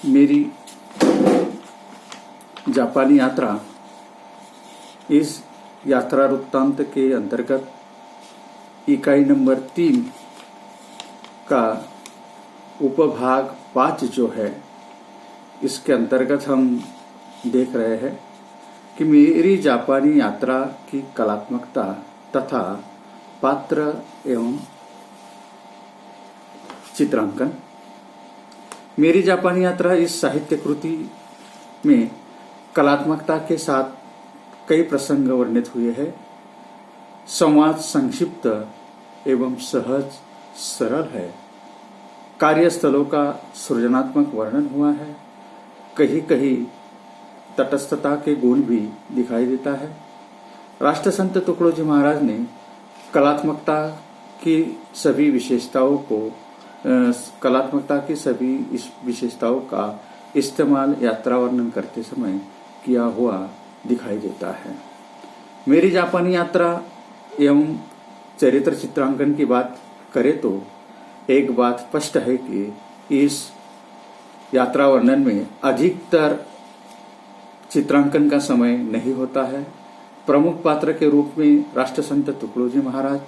मेरी जापानी यात्रा, इस यात्रा वृत्तांत के अंतर्गत इकाई नंबर 3 का उपभाग 5 जो है, इसके अंतर्गत हम देख रहे हैं कि मेरी जापानी यात्रा की कलात्मकता तथा पात्र एवं चित्रांकन। मेरी जापानी यात्रा इस साहित्य कृति में कलात्मकता के साथ कई प्रसंग वर्णित हुए हैं। संवाद संक्षिप्त एवं सहज सरल है। कार्यस्थलों का सृजनात्मक वर्णन हुआ है। कहीं कहीं तटस्थता के गुण भी दिखाई देता है। राष्ट्रसंत तुकडोजी महाराज ने कलात्मकता की सभी विशेषताओं का इस्तेमाल यात्रा वर्णन करते समय किया हुआ दिखाई देता है। मेरी जापानी यात्रा एवं चरित्र चित्रांकन की बात करें तो एक बात स्पष्ट है कि इस यात्रा वर्णन में अधिकतर चित्रांकन का समय नहीं होता है। प्रमुख पात्र के रूप में राष्ट्रसंत तुकडोजी महाराज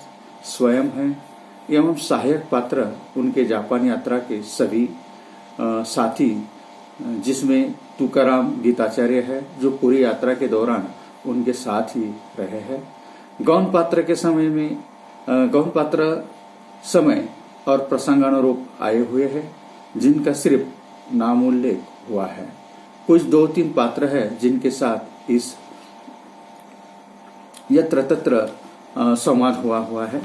स्वयं हैं एवं सहायक पात्र उनके जापान यात्रा के सभी साथी, जिसमें तुकाराम गीताचार्य है जो पूरी यात्रा के दौरान उनके साथ ही रहे हैं। गौण पात्र समय और प्रसंगानुरूप आए हुए हैं, जिनका सिर्फ नामोल्लेख हुआ है। कुछ 2-3 पात्र हैं जिनके साथ इस यत्र तत्र संवाद हुआ है।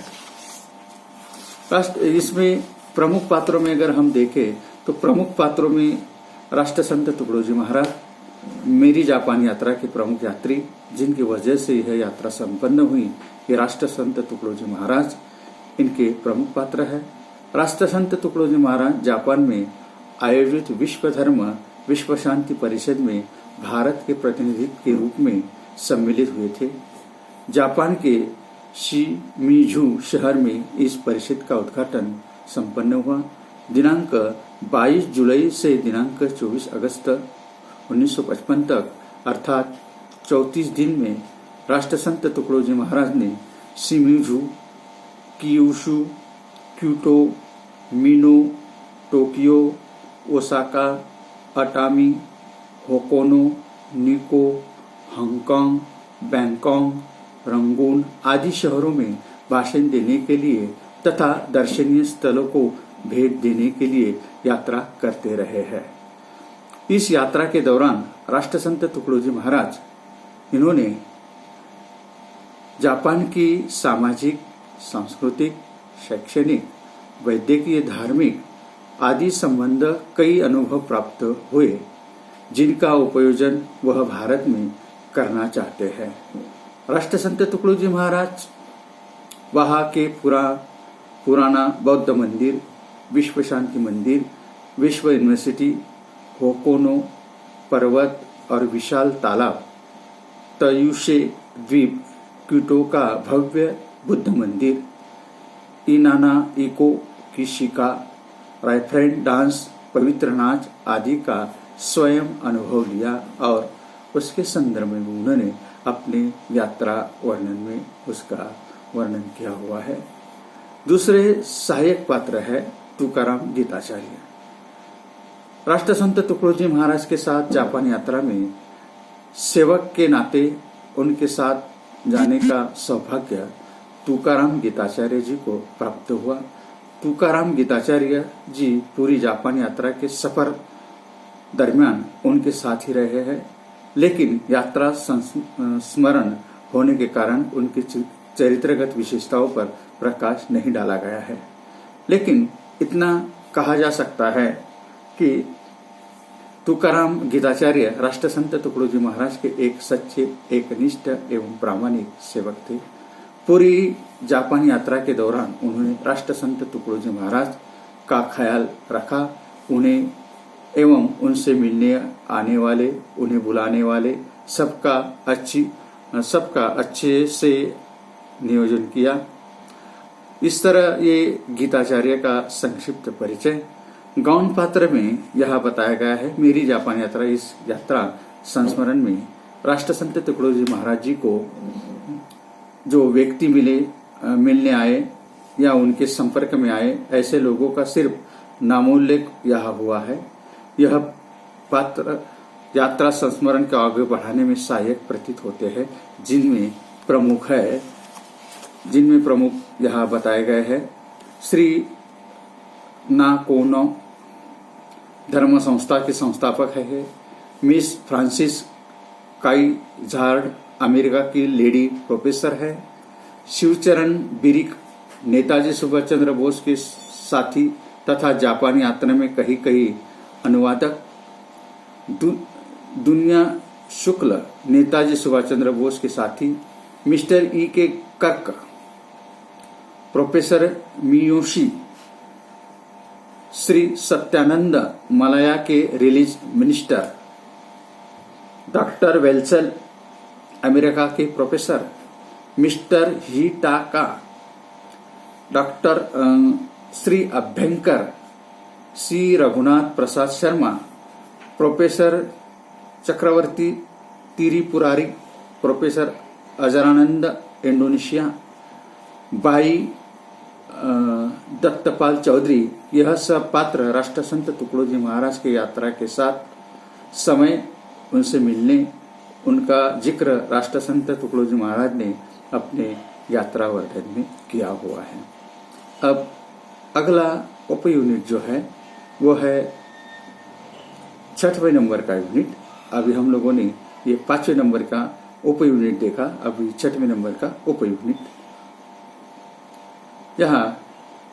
इसमें प्रमुख पात्रों में अगर हम देखें तो प्रमुख पात्रों में राष्ट्रसंत तुकडोजी महाराज मेरी जापान यात्रा के प्रमुख यात्री, जिनकी वजह से यह यात्रा संपन्न हुई, ये राष्ट्रसंत तुकडोजी महाराज इनके प्रमुख पात्र है। राष्ट्रसंत तुकडोजी महाराज जापान में आयोजित विश्व धर्म विश्व शांति परिषद में भारत के प्रतिनिधि के रूप में सम्मिलित हुए थे। जापान के शिमीजू शहर में इस परिषद का उद्घाटन संपन्न हुआ। दिनांक 22 जुलाई से दिनांक 24 अगस्त 1955 तक अर्थात 34 दिन में राष्ट्रसंत तुकडोजी महाराज ने शिमीजू, Kyushu, Kyoto, मिनो, Tokyo, Osaka, Atami, होकोनो, निको, हांगकांग, बैंकॉक, रंगून आदि शहरों में भाषण देने के लिए तथा दर्शनीय स्थलों को भेंट देने के लिए यात्रा करते रहे हैं। इस यात्रा के दौरान राष्ट्रसंत तुकडोजी महाराज इन्होंने जापान की सामाजिक, सांस्कृतिक, शैक्षणिक, वैद्यकीय, धार्मिक आदि संबंध कई अनुभव प्राप्त हुए, जिनका उपयोजन वह भारत में करना चाहते हैं। राष्ट्रसंत तुकडोजी महाराज वहाँ के पुराना बौद्ध मंदिर, विश्व शांति मंदिर, विश्व यूनिवर्सिटी, होकोनो पर्वत और विशाल तालाब, त्यूशे द्वीप, क्योटो का भव्य बुद्ध मंदिर, इनाना इको की शिका, राइफ्रेंड डांस, पवित्र नाच आदि का स्वयं अनुभव लिया और उसके संदर्भ में उन्होंने अपने यात्रा वर्णन में उसका वर्णन किया हुआ है। दूसरे सहायक पात्र है तुकाराम गीताचार्य। राष्ट्रसंत तुकडोजी महाराज के साथ जापान यात्रा में सेवक के नाते उनके साथ जाने का सौभाग्य तुकाराम गीताचार्य जी को प्राप्त हुआ। तुकाराम गीताचार्य जी पूरी जापान यात्रा के सफर दरमियान उनके साथ ही रहे हैं, लेकिन यात्रा स्मरण होने के कारण उनकी चरित्रगत विशेषताओं पर प्रकाश नहीं डाला गया है। लेकिन इतना कहा जा सकता है कि तुकाराम गीताचार्य राष्ट्रसंत तुकडोजी महाराज के एक सच्चे, एकनिष्ठ एवं प्रामाणिक सेवक थे। पूरी जापान यात्रा के दौरान उन्होंने राष्ट्रसंत तुकडोजी महाराज का ख्याल रखा। उन्हें एवं उनसे मिलने आने वाले, उन्हें बुलाने वाले सबका अच्छे से नियोजन किया। इस तरह ये गीताचार्य का संक्षिप्त परिचय। गौण पात्र में यह बताया गया है, मेरी जापान यात्रा। इस यात्रा संस्मरण में राष्ट्रसंत तुकडोजी महाराज जी को जो व्यक्ति मिलने आए या उनके संपर्क में आए, ऐसे लोगों का सिर्फ नामोल्लेख यह हुआ है। यह पात्र यात्रा संस्मरण को आगे बढ़ाने में सहायक प्रतीत होते हैं, जिनमें प्रमुख यहाँ बताए गए हैं। श्री नाकोनो धर्म संस्था के संस्थापक है। मिस फ्रांसिस काइजार्ड अमेरिका की लेडी प्रोफेसर है। शिवचरण बिरिक नेताजी सुभाष चंद्र बोस के साथी तथा जापानी यात्रा में कहीं अनुवादक। दुनिया शुक्ल नेताजी सुभाष चंद्र बोस के साथी। Mister E K Kirk professor Miyoshi. Shri Satyanand Malaya के रिलीज मिनिस्टर। डॉक्टर वेल्सल अमेरिका के professor. Mister Hitaka. Doctor Shri Abhyankar C Raghunath Prasad Sharma. Professor Chakravarti Tiripurari. Professor Ajranand Indonesia. भाई दत्तपाल चौधरी। यह सब पात्र राष्ट्रसंत तुकडोजी महाराज की यात्रा के साथ समय उनसे मिलने, उनका जिक्र राष्ट्रसंत तुकडोजी महाराज ने अपने यात्रा वर्णन में किया हुआ है। अब अगला उप यूनिट जो है वो है 6वें नंबर का यूनिट। अभी हम लोगों ने ये 5वें नंबर का उप यूनिट देखा, अभी 6वें नंबर का उप यूनिट। यहाँ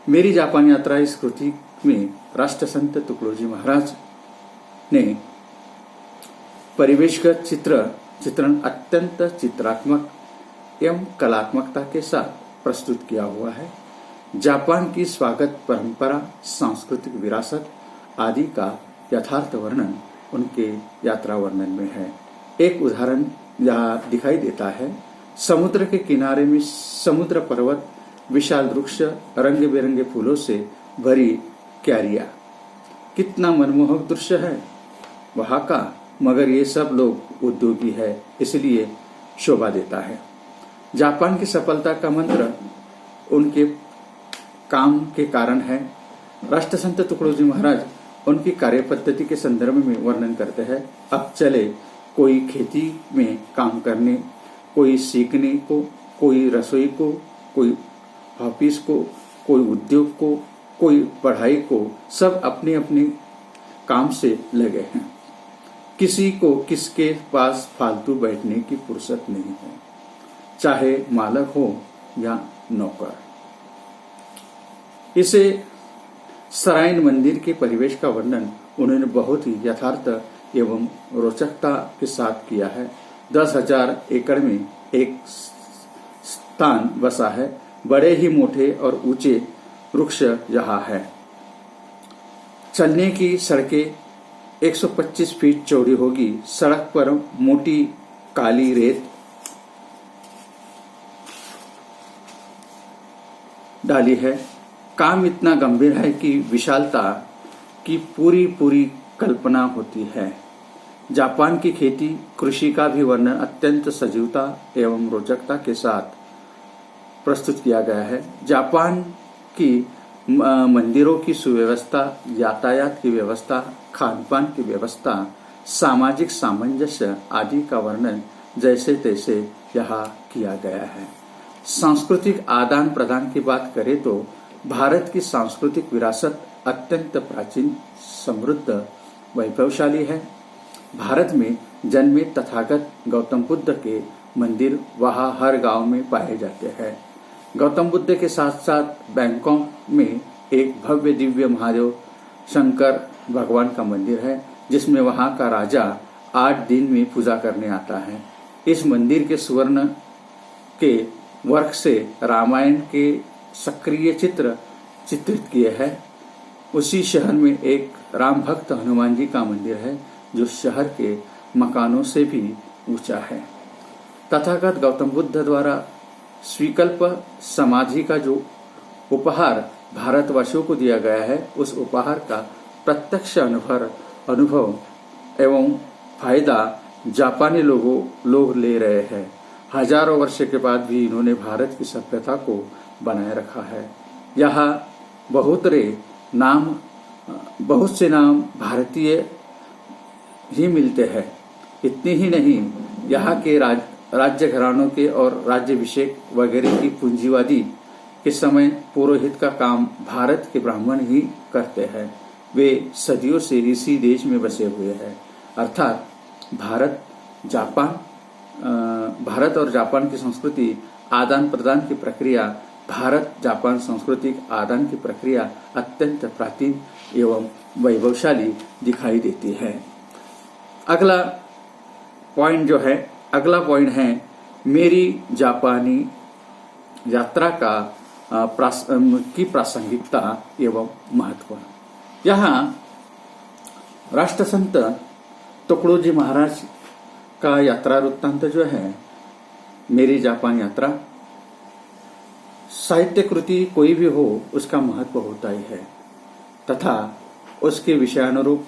मेरी जापान यात्रा इस कृति में राष्ट्रसंत तुकडोजी महाराज ने परिवेशगत चित्रण अत्यंत चित्रात्मक एवं कलात्मकता के साथ प्रस्तुत किया हुआ है। जापान की स्वागत परंपरा, सांस्कृतिक विरासत आदि का यथार्थ वर्णन उनके यात्रा वर्णन में है। एक उदाहरण यहाँ दिखाई देता है। समुद्र के किनारे में समुद्र पर्वत, विशाल वृक्ष, रंग बिरंगे फूलों से भरी क्यारियां, कितना मनमोहक दृश्य है वहां का। मगर ये सब लोग उद्योगी है, इसलिए शोभा देता है। जापान की सफलता का मंत्र उनके काम के कारण है। राष्ट्रसंत तुकडोजी महाराज उनकी कार्य पद्धति के संदर्भ में वर्णन करते हैं। अब चले कोई खेती में काम करने, कोई सीखने को, कोई रसोई को, कोई ऑफिस को, कोई उद्योग को, कोई पढ़ाई को, सब अपने अपने काम से लगे हैं। किसी को किसके पास फालतू बैठने की फुर्सत नहीं है, चाहे मालक हो या नौकर। इसे सराइन मंदिर के परिवेश का वर्णन उन्होंने बहुत ही यथार्थ एवं रोचकता के साथ किया है। 10,000 एकड़ में एक स्थान बसा है। बड़े ही मोटे और ऊंचे वृक्ष यहाँ है। चलने की सड़कें 125 फीट चौड़ी होगी। सड़क पर मोटी काली रेत डाली है। काम इतना गंभीर है कि विशालता की पूरी कल्पना होती है। जापान की खेती कृषि का भी वर्णन अत्यंत सजीवता एवं रोचकता के साथ प्रस्तुत किया गया है। जापान की मंदिरों की सुव्यवस्था, यातायात की व्यवस्था, खान पान की व्यवस्था, सामाजिक सामंजस्य आदि का वर्णन जैसे तैसे यहाँ किया गया है। सांस्कृतिक आदान प्रदान की बात करें तो भारत की सांस्कृतिक विरासत अत्यंत प्राचीन, समृद्ध, वैभवशाली है। भारत में जन्मे तथागत गौतम बुद्ध के मंदिर वहाँ हर गांव में पाए जाते हैं। गौतम बुद्ध के साथ साथ बैंकॉक में एक भव्य दिव्य महादेव शंकर भगवान का मंदिर है, जिसमें वहाँ का राजा 8 दिन में पूजा करने आता है। इस मंदिर के स्वर्ण के वर्क से रामायण के सक्रिय चित्र चित्रित किए हैं। उसी शहर में एक राम भक्त हनुमान जी का मंदिर है, जो शहर के मकानों से भी ऊंचा है। तथागत गौतम बुद्ध द्वारा स्वीकल्प समाधि का जो उपहार भारतवासियों को दिया गया है, उस उपहार का प्रत्यक्ष अनुभव एवं फायदा जापानी लोग ले रहे हैं। हजारों वर्ष के बाद भी इन्होंने भारत की सभ्यता को बनाए रखा है। यहाँ बहुत से नाम भारतीय ही मिलते हैं। इतनी ही नहीं, यहाँ के राज्य घरानों के और राज्याभिषेक वगैरह की पूंजीवादी के समय पुरोहित का काम भारत के ब्राह्मण ही करते हैं। वे सदियों से इसी देश में बसे हुए हैं। अर्थात भारत और जापान की संस्कृति आदान प्रदान की प्रक्रिया, भारत जापान सांस्कृतिक आदान की प्रक्रिया अत्यंत प्राचीन एवं वैभवशाली दिखाई देती है। अगला पॉइंट है मेरी जापानी यात्रा की प्रासंगिकता एवं महत्व। यहाँ राष्ट्रसंत तुकडोजी महाराज का यात्रा वृत्तांत जो है, मेरी जापान यात्रा, साहित्य कृति कोई भी हो उसका महत्व होता ही है तथा उसके विषयानुरूप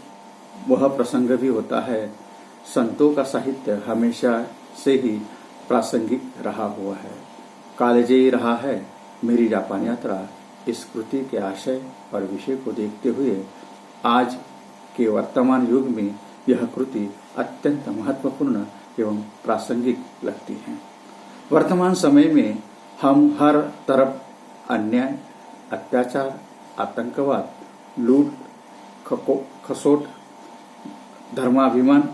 वह प्रसंग भी होता है। संतों का साहित्य हमेशा से ही प्रासंगिक रहा हुआ है, कालजयी रहा है। मेरी जापान यात्रा इस कृति के आशय और विषय को देखते हुए आज के वर्तमान युग में यह कृति अत्यंत महत्वपूर्ण एवं प्रासंगिक लगती है। वर्तमान समय में हम हर तरफ अन्याय, अत्याचार, आतंकवाद, लूट खसोट, धर्माभिमान,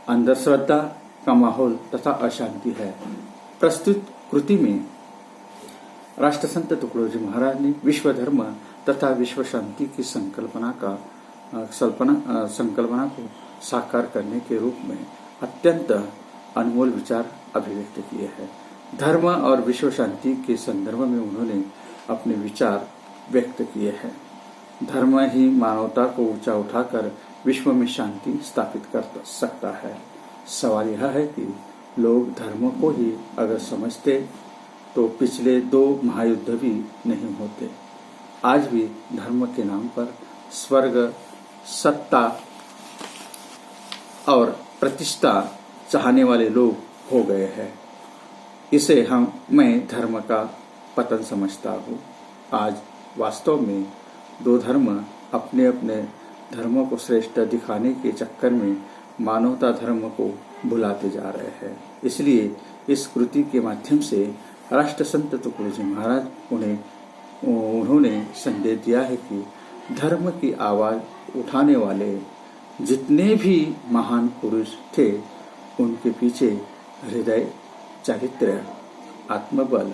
अंधश्रद्धा का माहौल तथा अशांति है। प्रस्तुत कृति में राष्ट्रसंत तुकडोजी महाराज ने विश्व धर्म तथा विश्व शांति की संकल्पना को साकार करने के रूप में अत्यंत अनमोल विचार अभिव्यक्त किए हैं। धर्म और विश्व शांति के संदर्भ में उन्होंने अपने विचार व्यक्त किए हैं। धर्म ही मानवता को ऊंचा उठाकर विश्व में शांति स्थापित कर सकता है। सवाल यह है कि लोग धर्म को ही अगर समझते तो पिछले 2 महायुद्ध भी नहीं होते। आज भी धर्म के नाम पर स्वर्ग, सत्ता और प्रतिष्ठा चाहने वाले लोग हो गए हैं। इसे मैं धर्म का पतन समझता हूँ। आज वास्तव में 2 धर्म अपने अपने धर्मों को श्रेष्ठ दिखाने के चक्कर में मानवता धर्म को भुलाते जा रहे हैं। इसलिए इस कृति के माध्यम से राष्ट्रसंत तुकडोजी महाराज उन्होंने संदेश दिया है कि धर्म की आवाज उठाने वाले जितने भी महान पुरुष थे, उनके पीछे हृदय, चारित्र्य, आत्मबल,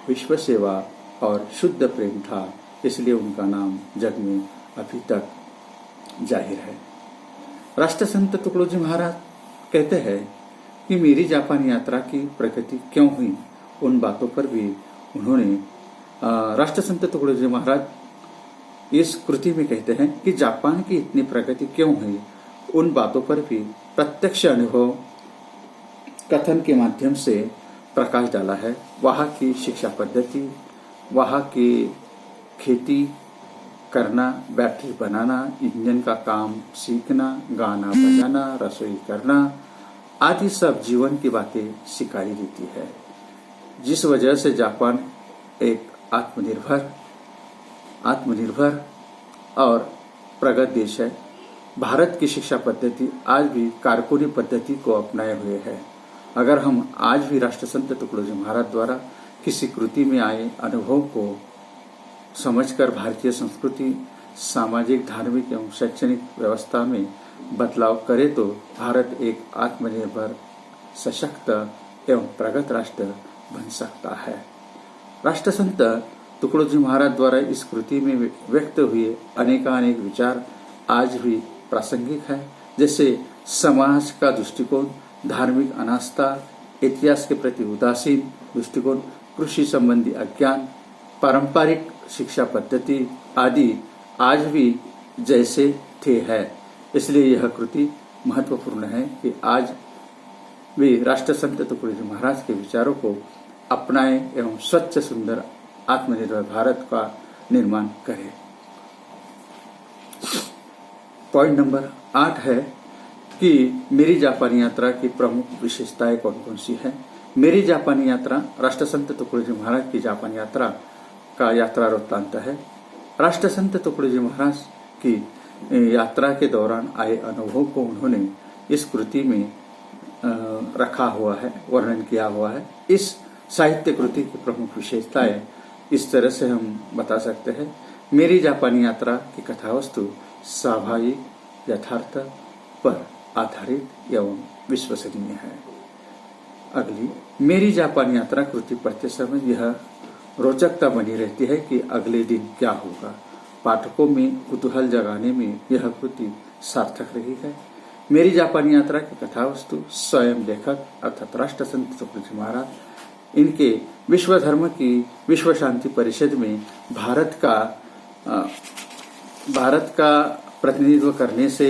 विश्व सेवा और शुद्ध प्रेम था। इसलिए उनका नाम जग में अभी तक जाहिर है। राष्ट्रसंत तुकडोजी महाराज कहते हैं कि मेरी जापान यात्रा की प्रगति क्यों हुई, उन बातों पर भी उन्होंने राष्ट्रसंत तुकडोजी महाराज इस कृति में कहते हैं कि जापान की इतनी प्रगति क्यों हुई, उन बातों पर भी प्रत्यक्ष अनुभव कथन के माध्यम से प्रकाश डाला है। वहाँ की शिक्षा पद्धति, वहाँ की खेती करना, बैटरी बनाना, इंजन का काम सीखना, गाना बजाना, रसोई करना आदि सब जीवन की बातें सिखाई देती है, जिस वजह से जापान एक आत्मनिर्भर और प्रगत देश है। भारत की शिक्षा पद्धति आज भी कारकुनी पद्धति को अपनाए हुए है। अगर हम आज भी राष्ट्रसंत तुकडोजी महाराज द्वारा किसी कृति में आए अनुभव को समझकर भारतीय संस्कृति, सामाजिक, धार्मिक एवं शैक्षणिक व्यवस्था में बदलाव करे तो भारत एक आत्मनिर्भर, सशक्त एवं प्रगत राष्ट्र बन सकता है। राष्ट्रसंत तुकडोजी महाराज द्वारा इस कृति में व्यक्त हुए अनेकानेक विचार आज भी प्रासंगिक है। जैसे समाज का दृष्टिकोण, धार्मिक अनास्था, इतिहास के प्रति उदासीन दृष्टिकोण, कृषि संबंधी अज्ञान, पारंपरिक शिक्षा पद्धति आदि आज भी जैसे थे है। इसलिए यह कृति महत्वपूर्ण है कि आज भी राष्ट्रसंत तुकडोजी महाराज के विचारों को अपनाएं एवं स्वच्छ, सुंदर, आत्मनिर्भर भारत का निर्माण करें। पॉइंट नंबर 8 है कि मेरी जापानी यात्रा की प्रमुख विशेषताएं कौन कौन सी हैं। मेरी जापानी यात्रा राष्ट्रसंत तुकडोजी महाराज की जापान यात्रा का यात्रा वृत्तांत है। राष्ट्रसंत तुकडोजी महाराज की यात्रा के दौरान आए अनुभव को उन्होंने इस कृति में रखा हुआ है, वर्णन किया हुआ है। इस साहित्य कृति की प्रमुख विशेषताएं इस तरह से हम बता सकते हैं। मेरी जापानी यात्रा की कथावस्तु स्वाभाविक, यथार्थ पर आधारित एवं विश्वसनीय है। अगली, मेरी जापान यात्रा कृति पढ़ते समय यह रोचकता बनी रहती है कि अगले दिन क्या होगा। पाठकों में कुतूहल जगाने में यह कृति सार्थक रही है। मेरी जापानी यात्रा की कथावस्तु स्वयं लेखक अर्थात राष्ट्रसंत तुकडोजी महाराज इनके विश्व धर्म की विश्व शांति परिषद में भारत का प्रतिनिधित्व करने से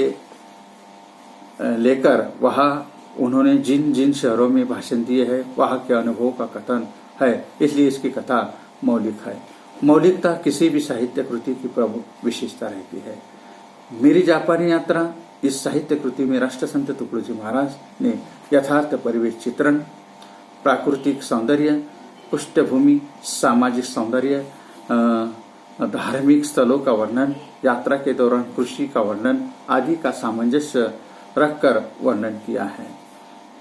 लेकर वहां उन्होंने जिन जिन शहरों में भाषण दिए हैं वहां के अनुभवों का कथन है, इसलिए इसकी कथा मौलिक है। मौलिकता किसी भी साहित्य कृति की प्रमुख विशेषता रहती है। मेरी जापानी यात्रा इस साहित्य कृति में राष्ट्रसंत तुकडोजी महाराज ने यथार्थ परिवेश चित्रण, प्राकृतिक सौंदर्य, पृष्ठभूमि, सामाजिक सौंदर्य, धार्मिक स्थलों का वर्णन, यात्रा के दौरान कृषि का वर्णन आदि का सामंजस्य रखकर वर्णन किया है।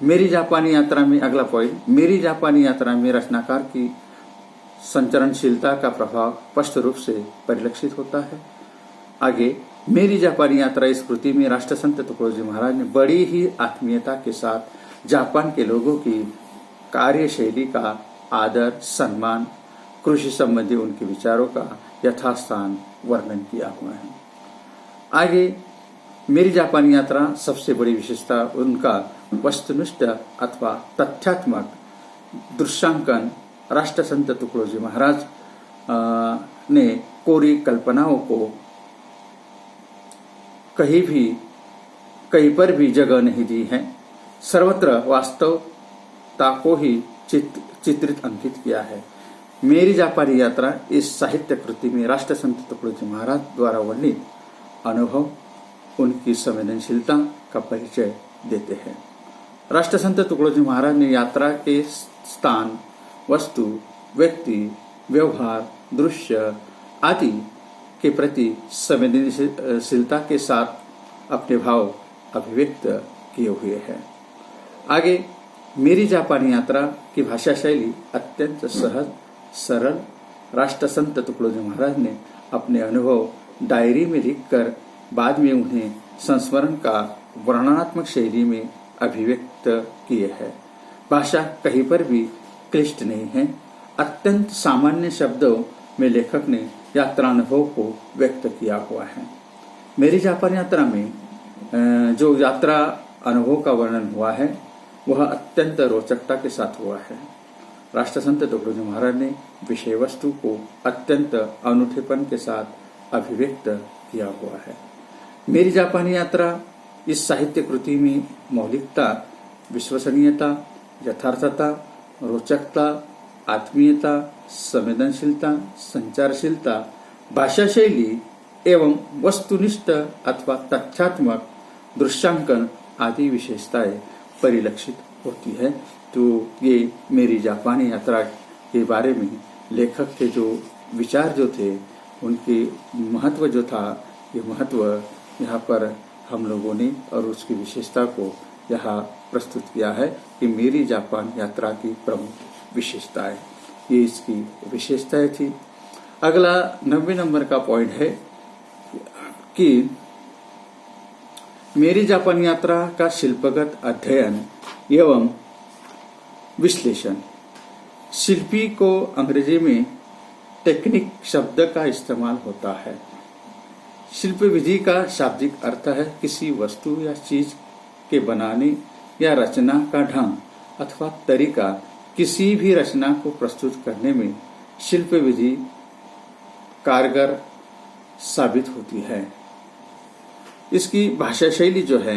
मेरी जापानी यात्रा में अगला पॉइंट, मेरी जापानी यात्रा में रचनाकार की संचरणशीलता का प्रभाव स्पष्ट रूप से परिलक्षित होता है। आगे, मेरी जापानी यात्रा इस कृति में राष्ट्रसंत तुकडोजी महाराज ने बड़ी ही आत्मीयता के साथ जापान के लोगों की कार्यशैली का आदर, सम्मान, कृषि संबंधी उनके विचारों का यथास्थान वर्णन किया हुआ है। आगे, मेरी जापानी यात्रा सबसे बड़ी विशेषता उनका वस्तुनिष्ठ अथवा तथ्यात्मक दृश्यांकन राष्ट्रसंत तुकडोजी महाराज ने कोरी कल्पनाओं को कहीं पर भी जगह नहीं दी है। सर्वत्र वास्तवता को ही चित्रित अंकित किया है। मेरी जापानी यात्रा इस साहित्य कृति में राष्ट्रसंत तुकडोजी महाराज द्वारा वर्णित अनुभव, उनकी संवेदनशीलता का परिचय देते हैं। राष्ट्रसंत तुकडोजी महाराज ने यात्रा के स्थान, वस्तु, व्यक्ति, व्यवहार, दृश्य आदि के प्रति संवेदनशीलता के साथ अपने भाव अभिव्यक्त किए हुए हैं। आगे, मेरी जापानी यात्रा की भाषा शैली अत्यंत सहज, सरल। राष्ट्रसंत तुकडोजी महाराज ने अपने अनुभव डायरी में लिखकर बाद में उन्हें संस्मरण का वर्णनात्मक शैली में अभिव्यक्त किए हैं। भाषा कहीं पर भी क्लिष्ट नहीं है। अत्यंत सामान्य शब्दों में लेखक ने यात्रा अनुभव को व्यक्त किया हुआ है। मेरी जापान यात्रा में जो यात्रा अनुभव का वर्णन हुआ है वह अत्यंत रोचकता के साथ हुआ है। राष्ट्रसंत तुकडोजी महाराज ने विषय वस्तु को अत्यंत अनूठेपन के साथ अभिव्यक्त किया हुआ है। मेरी जापानी यात्रा इस साहित्य कृति में मौलिकता, विश्वसनीयता, यथार्थता, रोचकता, आत्मीयता, संवेदनशीलता, संचारशीलता, भाषा शैली एवं वस्तुनिष्ठ अथवा तथ्यात्मक दृश्यांकन आदि विशेषताएं परिलक्षित होती है। तो ये मेरी जापानी यात्रा के बारे में लेखक के जो विचार जो थे, उनके महत्व जो था, ये महत्व यहाँ पर हम लोगों ने और उसकी विशेषता को यहाँ प्रस्तुत किया है कि मेरी जापान यात्रा की प्रमुख विशेषताएं, ये इसकी विशेषताएं थी। अगला 90 नंबर का पॉइंट है कि मेरी जापान यात्रा का शिल्पगत अध्ययन एवं विश्लेषण। शिल्पी को अंग्रेजी में टेक्निक शब्द का इस्तेमाल होता है। शिल्प विधि का शाब्दिक अर्थ है किसी वस्तु या चीज के बनाने या रचना का ढंग अथवा तरीका। किसी भी रचना को प्रस्तुत करने में शिल्प विधि कारगर साबित होती है। इसकी भाषा शैली जो है,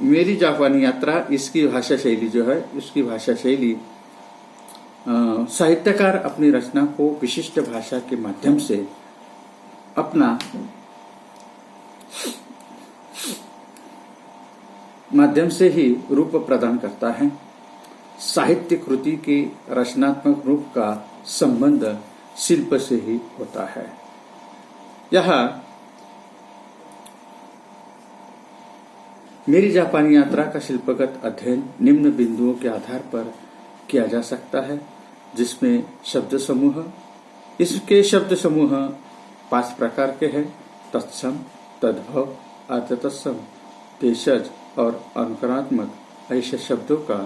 मेरी जापानी यात्रा, इसकी भाषा शैली जो है, इसकी भाषा शैली साहित्यकार अपनी रचना को विशिष्ट भाषा के माध्यम से अपना माध्यम से ही रूप प्रदान करता है। साहित्य कृति के रचनात्मक रूप का संबंध शिल्प से ही होता है। यह मेरी जापानी यात्रा का शिल्पगत अध्ययन निम्न बिंदुओं के आधार पर किया जा सकता है, जिसमें शब्द समूह, इसके शब्द समूह 5 प्रकार के हैं। तत्सम, तद्भव, अर्धतत्सम, देशज और अनुकरणात्मक ऐसे शब्दों का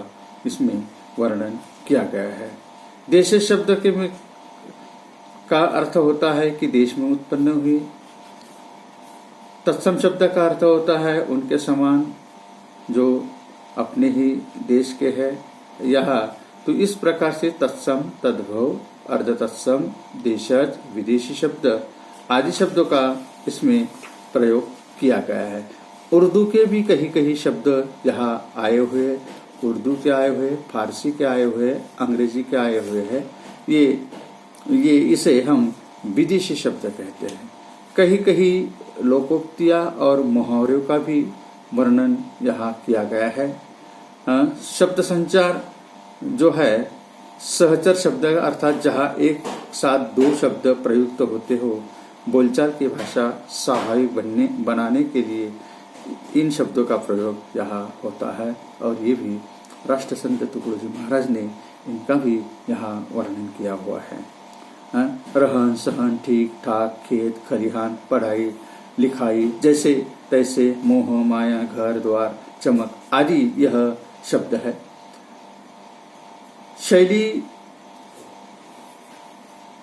इसमें वर्णन किया गया है। देशज शब्द के में का अर्थ होता है कि देश में उत्पन्न हुई। तत्सम शब्द का अर्थ होता है उनके समान जो अपने ही देश के है। यह तो इस प्रकार से तत्सम, तद्भव, अर्धतत्सम, देशज, विदेशी शब्द आदि शब्दों का इसमें प्रयोग किया गया है। उर्दू के भी कहीं कहीं शब्द यहाँ आए हुए, उर्दू के आए हुए, फारसी के आए हुए, अंग्रेजी के आए हुए हैं। ये इसे हम विदेशी शब्द कहते हैं। कहीं कहीं लोकोक्तियाँ और मुहावरों का भी वर्णन यहाँ किया गया है। शब्द संचार जो है सहचर शब्द अर्थात जहाँ एक साथ 2 शब्द प्रयुक्त होते हो, बोलचाल की भाषा स्वाभाविक बनाने के लिए इन शब्दों का प्रयोग यहाँ होता है। और ये भी राष्ट्रसंत तुकडोजी महाराज ने इनका भी यहाँ वर्णन किया हुआ है। रहन सहन, ठीक ठाक, खेत खलिहान, पढ़ाई लिखाई, जैसे तैसे, मोह माया, घर द्वार, चमक आदि यह शब्द है। शैली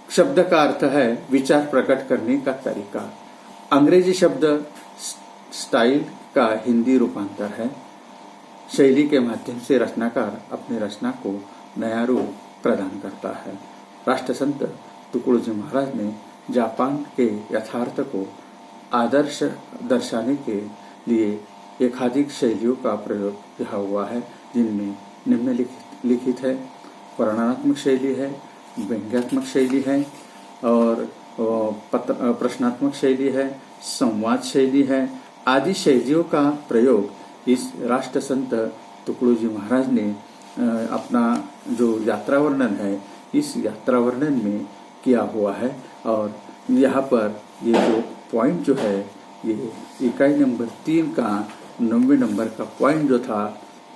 शब्द का अर्थ है विचार प्रकट करने का तरीका। अंग्रेजी शब्द स्टाइल का हिंदी रूपांतर है। शैली के माध्यम से रचनाकार अपनी रचना को नया रूप प्रदान करता है। राष्ट्रसंत तुकडोजी महाराज ने जापान के यथार्थ को आदर्श दर्शाने के लिए एकाधिक शैलियों का प्रयोग यहाँ हुआ है, जिनमें निम्नलिखित है। वर्णनात्मक शैली है, व्यंग्यात्मक शैली है और प्रश्नात्मक शैली है, संवाद शैली है आदि शैलियों का प्रयोग इस राष्ट्रसंत तुकडोजी महाराज ने अपना जो यात्रा वर्णन है इस यात्रा वर्णन में किया हुआ है। और यहाँ पर ये जो पॉइंट जो है ये इकाई नंबर 3 का 90 नंबर का पॉइंट जो था,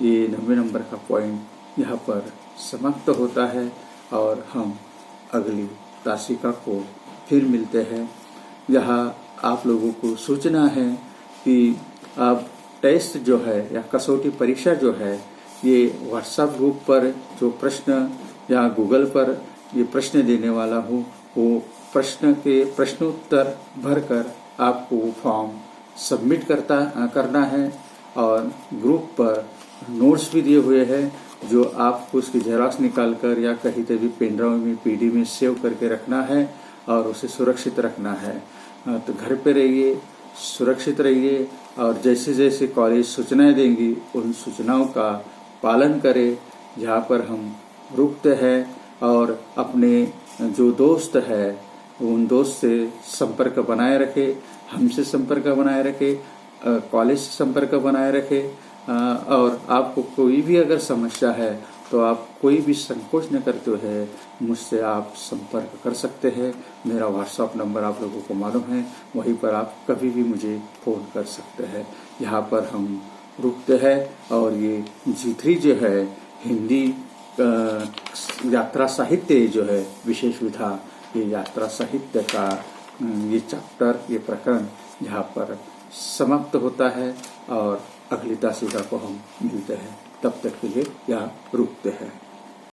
ये 90 नंबर का पॉइंट यहाँ पर समाप्त होता है। और हम अगली तासिका को फिर मिलते हैं। यहाँ आप लोगों को सूचना है कि अब टेस्ट जो है या कसौटी परीक्षा जो है ये व्हाट्सएप ग्रुप पर जो प्रश्न या गूगल पर ये प्रश्न देने वाला हूँ, वो प्रश्न के प्रश्नोत्तर भरकर आपको फॉर्म सबमिट करना है। और ग्रुप पर नोट्स भी दिए हुए हैं जो आपको उसकी जेरॉक्स निकाल कर या कहीं पे भी पेन ड्राइव में पीडी में सेव करके रखना है और उसे सुरक्षित रखना है। तो घर पे रहिए, सुरक्षित रहिए और जैसे जैसे कॉलेज सूचनाएं देंगी उन सूचनाओं का पालन करें। जहाँ पर हम रुकते हैं और अपने जो दोस्त है उन दोस्त से संपर्क बनाए रखें, हमसे संपर्क बनाए रखें, कॉलेज से संपर्क बनाए रखें। और आपको कोई भी अगर समस्या है तो आप कोई भी संकोच न करते हुए मुझसे आप संपर्क कर सकते हैं। मेरा व्हाट्सएप नंबर आप लोगों को मालूम है, वहीं पर आप कभी भी मुझे फ़ोन कर सकते हैं। यहाँ पर हम रुकते हैं और ये G3 जो है हिंदी यात्रा साहित्य जो है विशेष विधा, ये यात्रा साहित्य का ये चैप्टर, ये प्रकरण यहाँ पर समाप्त होता है और अगली तासिका को हम मिलते हैं। तब तक के लिए यहाँ रुकते हैं।